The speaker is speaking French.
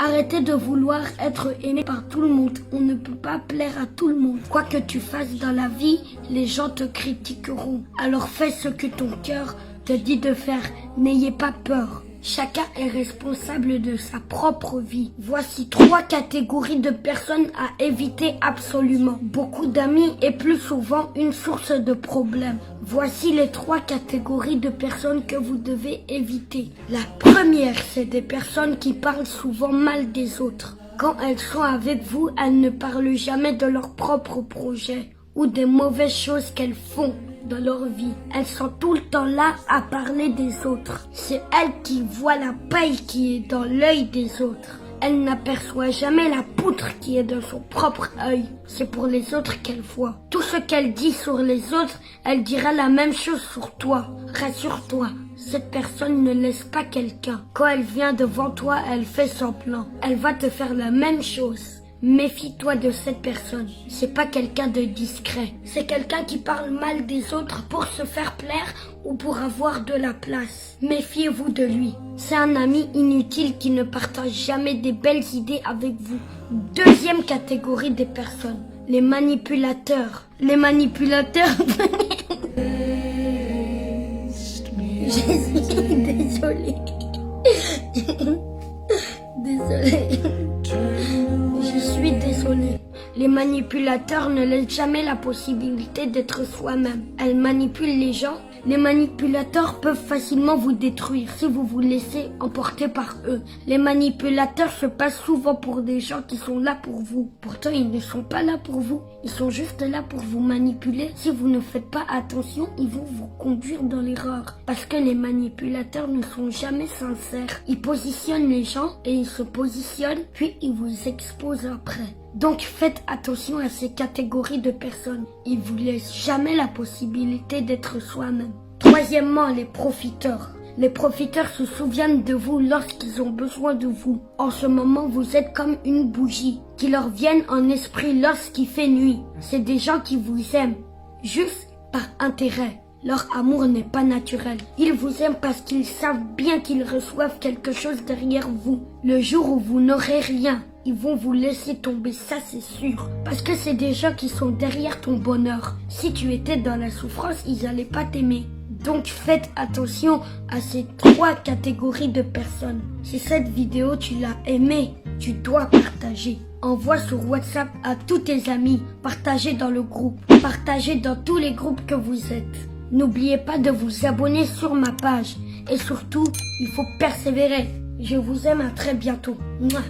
Arrêtez de vouloir être aimé par tout le monde. On ne peut pas plaire à tout le monde. Quoi que tu fasses dans la vie, les gens te critiqueront. Alors fais ce que ton cœur te dit de faire. N'ayez pas peur. Chacun est responsable de sa propre vie. Voici 3 catégories de personnes à éviter absolument. Beaucoup d'amis et plus souvent une source de problèmes. Voici les 3 catégories de personnes que vous devez éviter. La première, c'est des personnes qui parlent souvent mal des autres. Quand elles sont avec vous, elles ne parlent jamais de leur propre projet ou des mauvaises choses qu'elles font dans leur vie. Elles sont tout le temps là à parler des autres. C'est elles qui voient la paille qui est dans l'œil des autres. Elle n'aperçoit jamais la poutre qui est dans son propre œil. C'est pour les autres qu'elle voit. Tout ce qu'elle dit sur les autres, elle dira la même chose sur toi. Rassure-toi, cette personne ne laisse pas quelqu'un. Quand elle vient devant toi, elle fait semblant. Elle va te faire la même chose. Méfie-toi de cette personne. C'est pas quelqu'un de discret. C'est quelqu'un qui parle mal des autres pour se faire plaire ou pour avoir de la place. Méfiez-vous de lui. C'est un ami inutile qui ne partage jamais des belles idées avec vous. Deuxième catégorie des personnes. Les manipulateurs. Les manipulateurs... Désolée. Désolée. Je suis désolée. Les manipulateurs ne laissent jamais la possibilité d'être soi-même. Elles manipulent les gens. Les manipulateurs peuvent facilement vous détruire si vous vous laissez emporter par eux. Les manipulateurs se passent souvent pour des gens qui sont là pour vous. Pourtant, ils ne sont pas là pour vous. Ils sont juste là pour vous manipuler. Si vous ne faites pas attention, ils vont vous conduire dans l'erreur. Parce que les manipulateurs ne sont jamais sincères. Ils positionnent les gens et ils se positionnent, puis ils vous exposent après. Donc faites attention à ces catégories de personnes. Ils vous laissent jamais la possibilité d'être soi-même. Troisièmement, les profiteurs. Les profiteurs se souviennent de vous lorsqu'ils ont besoin de vous. En ce moment, vous êtes comme une bougie qui leur viennent en esprit lorsqu'il fait nuit. C'est des gens qui vous aiment, juste par intérêt. Leur amour n'est pas naturel. Ils vous aiment parce qu'ils savent bien qu'ils reçoivent quelque chose derrière vous. Le jour où vous n'aurez rien, ils vont vous laisser tomber, ça c'est sûr. Parce que c'est des gens qui sont derrière ton bonheur. Si tu étais dans la souffrance, ils n'allaient pas t'aimer. Donc faites attention à ces 3 catégories de personnes. Si cette vidéo tu l'as aimée, tu dois partager. Envoie sur WhatsApp à tous tes amis. Partagez dans le groupe. Partagez dans tous les groupes que vous êtes. N'oubliez pas de vous abonner sur ma page. Et surtout, il faut persévérer. Je vous aime, à très bientôt. Mouah.